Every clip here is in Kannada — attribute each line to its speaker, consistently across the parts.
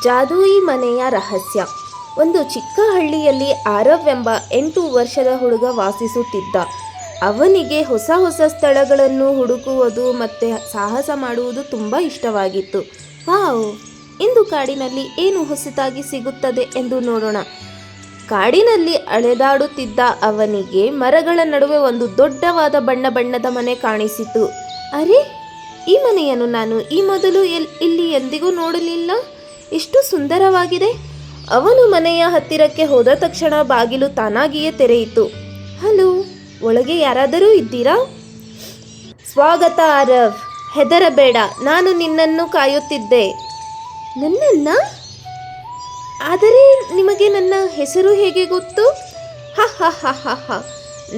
Speaker 1: ಜಾದೂಯಿ ಮನೆಯ ರಹಸ್ಯ. ಒಂದು ಚಿಕ್ಕ ಹಳ್ಳಿಯಲ್ಲಿ ಆರವ್ ಎಂಬ 8 ವರ್ಷದ ಹುಡುಗ ವಾಸಿಸುತ್ತಿದ್ದ. ಅವನಿಗೆ ಹೊಸ ಹೊಸ ಸ್ಥಳಗಳನ್ನು ಹುಡುಕುವುದು ಮತ್ತು ಸಾಹಸ ಮಾಡುವುದು ತುಂಬ ಇಷ್ಟವಾಗಿತ್ತು. ವಾವ್, ಇಂದು ಕಾಡಿನಲ್ಲಿ ಏನು ಹೊಸತಾಗಿ ಸಿಗುತ್ತದೆ ಎಂದು ನೋಡೋಣ. ಕಾಡಿನಲ್ಲಿ ಅಲೆದಾಡುತ್ತಿದ್ದ ಅವನಿಗೆ ಮರಗಳ ನಡುವೆ ಒಂದು ದೊಡ್ಡವಾದ ಬಣ್ಣ ಬಣ್ಣದ ಮನೆ ಕಾಣಿಸಿತು. ಅರೆ, ಈ ಮನೆಯನ್ನು ನಾನು ಈ ಮೊದಲು ಇಲ್ಲಿ ಎಂದಿಗೂ ನೋಡಲಿಲ್ಲ. ಎಷ್ಟು ಸುಂದರವಾಗಿದೆ. ಅವನು ಮನೆಯ ಹತ್ತಿರಕ್ಕೆ ಹೋದ ತಕ್ಷಣ ಬಾಗಿಲು ತಾನಾಗಿಯೇ ತೆರೆಯಿತು. ಹಲೋ, ಒಳಗೆ ಯಾರಾದರೂ ಇದ್ದೀರಾ? ಸ್ವಾಗತ ಆರವ್, ಹೆದರಬೇಡ, ನಾನು ನಿನ್ನನ್ನು ಕಾಯುತ್ತಿದ್ದೆ. ನನ್ನನ್ನ? ಆದರೆ ನಿಮಗೆ ನನ್ನ ಹೆಸರು ಹೇಗೆ ಗೊತ್ತು? ಹ ಹ ಹ ಹ ಹ,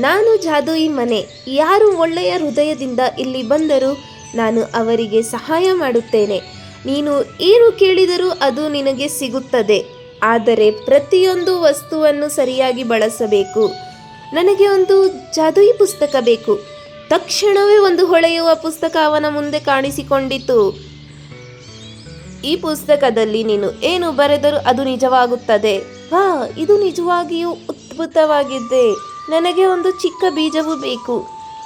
Speaker 1: ನಾನು ಜಾದೂಯಿ ಮನೆ. ಯಾರು ಒಳ್ಳೆಯ ಹೃದಯದಿಂದ ಇಲ್ಲಿ ಬಂದರೂ ನಾನು ಅವರಿಗೆ ಸಹಾಯ ಮಾಡುತ್ತೇನೆ. ನೀನು ಏನು ಕೇಳಿದರೂ ಅದು ನಿನಗೆ ಸಿಗುತ್ತದೆ. ಆದರೆ ಪ್ರತಿಯೊಂದು ವಸ್ತುವನ್ನು ಸರಿಯಾಗಿ ಬಳಸಬೇಕು. ನನಗೆ ಒಂದು ಜಾದೂಯಿ ಪುಸ್ತಕ ಬೇಕು. ತಕ್ಷಣವೇ ಒಂದು ಹೊಳೆಯುವ ಪುಸ್ತಕ ಅವನ ಮುಂದೆ ಕಾಣಿಸಿಕೊಂಡಿತು. ಈ ಪುಸ್ತಕದಲ್ಲಿ ನೀನು ಏನು ಬರೆದರೂ ಅದು ನಿಜವಾಗುತ್ತದೆ. ವಾ, ಇದು ನಿಜವಾಗಿಯೂ ಅದ್ಭುತವಾಗಿದೆ. ನನಗೆ ಒಂದು ಚಿಕ್ಕ ಬೀಜವು ಬೇಕು.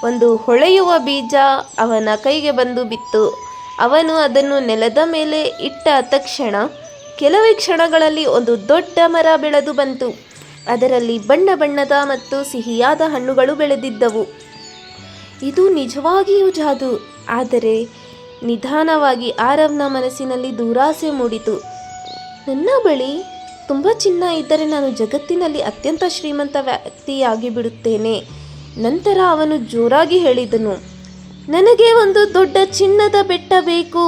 Speaker 1: ಒಂದು ಹೊಳೆಯುವ ಬೀಜ ಅವನ ಕೈಗೆ ಬಂದು ಬಿತ್ತು. ಅವನು ಅದನ್ನು ನೆಲದ ಮೇಲೆ ಇಟ್ಟ ತಕ್ಷಣ ಕೆಲವೇ ಕ್ಷಣಗಳಲ್ಲಿ ಒಂದು ದೊಡ್ಡ ಮರ ಬೆಳೆದು ಬಂತು. ಅದರಲ್ಲಿ ಬಣ್ಣ ಬಣ್ಣದ ಮತ್ತು ಸಿಹಿಯಾದ ಹಣ್ಣುಗಳು ಬೆಳೆದಿದ್ದವು. ಇದು ನಿಜವಾಗಿಯೂ ಜಾದು. ಆದರೆ ನಿಧಾನವಾಗಿ ಆರವ್ನ ಮನಸ್ಸಿನಲ್ಲಿ ದುರಾಸೆ ಮೂಡಿತು. ನನ್ನ ಬಳಿ ತುಂಬ ಚಿನ್ನ ಇದ್ದರೆ ನಾನು ಜಗತ್ತಿನಲ್ಲಿ ಅತ್ಯಂತ ಶ್ರೀಮಂತ ವ್ಯಕ್ತಿಯಾಗಿ ಬಿಡುತ್ತೇನೆ. ನಂತರ ಅವನು ಜೋರಾಗಿ ಹೇಳಿದನು, ನನಗೆ ಒಂದು ದೊಡ್ಡ ಚಿನ್ನದ ಬೆಟ್ಟ ಬೇಕು.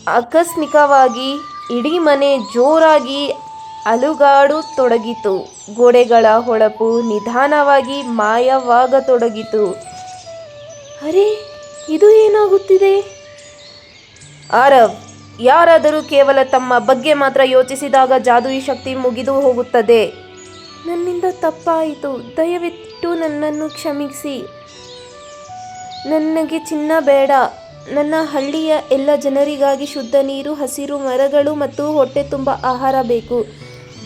Speaker 1: ಆಕಸ್ಮಿಕವಾಗಿ ಇಡೀ ಮನೆ ಜೋರಾಗಿ ಅಲುಗಾಡತೊಡಗಿತು. ಗೋಡೆಗಳ ಹೊಳಪು ನಿಧಾನವಾಗಿ ಮಾಯವಾಗತೊಡಗಿತು. ಅರೆ, ಇದು ಏನಾಗುತ್ತಿದೆ? ಆರವ್, ಯಾರಾದರೂ ಕೇವಲ ತಮ್ಮ ಬಗ್ಗೆ ಮಾತ್ರ ಯೋಚಿಸಿದಾಗ ಜಾದೂಯಿ ಶಕ್ತಿ ಮುಗಿದು ಹೋಗುತ್ತದೆ. ನನ್ನಿಂದ ತಪ್ಪಾಯಿತು. ದಯವಿಟ್ಟು ನನ್ನನ್ನು ಕ್ಷಮಿಸಿ. ನನಗೆ ಚಿನ್ನ ಬೇಡ. ನನ್ನ ಹಳ್ಳಿಯ ಎಲ್ಲ ಜನರಿಗಾಗಿ ಶುದ್ಧ ನೀರು, ಹಸಿರು ಮರಗಳು ಮತ್ತು ಹೊಟ್ಟೆ ತುಂಬ ಆಹಾರ ಬೇಕು.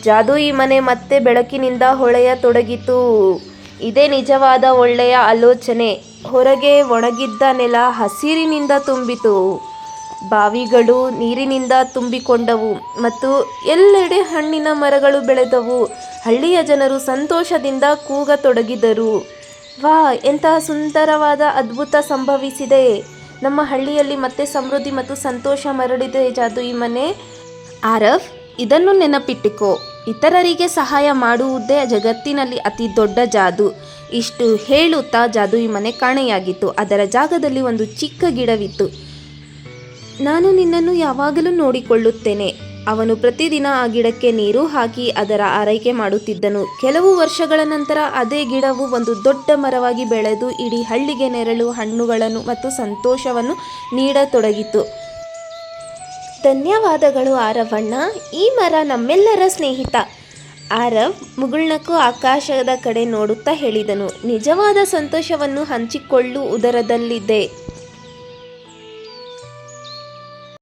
Speaker 1: ಜಾದೂಯಿ ಮನೆ ಮತ್ತೆ ಬೆಳಕಿನಿಂದ ಹೊಳೆಯತೊಡಗಿತು. ಇದೇ ನಿಜವಾದ ಒಳ್ಳೆಯ ಆಲೋಚನೆ. ಹೊರಗೆ ಒಣಗಿದ್ದ ನೆಲ ಹಸಿರಿನಿಂದ ತುಂಬಿತು. ಬಾವಿಗಳು ನೀರಿನಿಂದ ತುಂಬಿಕೊಂಡವು ಮತ್ತು ಎಲ್ಲೆಡೆ ಹಣ್ಣಿನ ಮರಗಳು ಬೆಳೆದವು. ಹಳ್ಳಿಯ ಜನರು ಸಂತೋಷದಿಂದ ಕೂಗತೊಡಗಿದರು. ವಾ, ಎಂತಹ ಸುಂದರವಾದ ಅದ್ಭುತ ಸಂಭವಿಸಿದೆ. ನಮ್ಮ ಹಳ್ಳಿಯಲ್ಲಿ ಮತ್ತೆ ಸಮೃದ್ಧಿ ಮತ್ತು ಸಂತೋಷ ಮರಳಿದೆ. ಜಾದೂಯಿ ಮನೆ. ಆರವ್, ಇದನ್ನು ನೆನಪಿಟ್ಟುಕೋ. ಇತರರಿಗೆ ಸಹಾಯ ಮಾಡುವುದೇ ಜಗತ್ತಿನಲ್ಲಿ ಅತಿ ದೊಡ್ಡ ಜಾದು. ಇಷ್ಟು ಹೇಳುತ್ತಾ ಜಾದೂಯಿ ಮನೆ ಕಾಣೆಯಾಗಿತ್ತು. ಅದರ ಜಾಗದಲ್ಲಿ ಒಂದು ಚಿಕ್ಕ ಗಿಡವಿತ್ತು. ನಾನು ನಿನ್ನನ್ನು ಯಾವಾಗಲೂ ನೋಡಿಕೊಳ್ಳುತ್ತೇನೆ. ಅವನು ಪ್ರತಿದಿನ ಆ ಗಿಡಕ್ಕೆ ನೀರು ಹಾಕಿ ಅದರ ಆರೈಕೆ ಮಾಡುತ್ತಿದ್ದನು. ಕೆಲವು ವರ್ಷಗಳ ನಂತರ ಅದೇ ಗಿಡವು ಒಂದು ದೊಡ್ಡ ಮರವಾಗಿ ಬೆಳೆದು ಇಡೀ ಹಳ್ಳಿಗೆ ನೆರಳು, ಹಣ್ಣುಗಳನ್ನು ಮತ್ತು ಸಂತೋಷವನ್ನು ನೀಡತೊಡಗಿತು. ಧನ್ಯವಾದಗಳು ಆರವಣ್ಣ. ಈ ಮರ ನಮ್ಮೆಲ್ಲರ ಸ್ನೇಹಿತ. ಆರವ್ ಮುಗುಳ್ನಕ್ಕು ಆಕಾಶದ ಕಡೆ ನೋಡುತ್ತಾ ಹೇಳಿದನು, ನಿಜವಾದ ಸಂತೋಷವನ್ನು ಹಂಚಿಕೊಳ್ಳುವುದರಲ್ಲಿದೆ.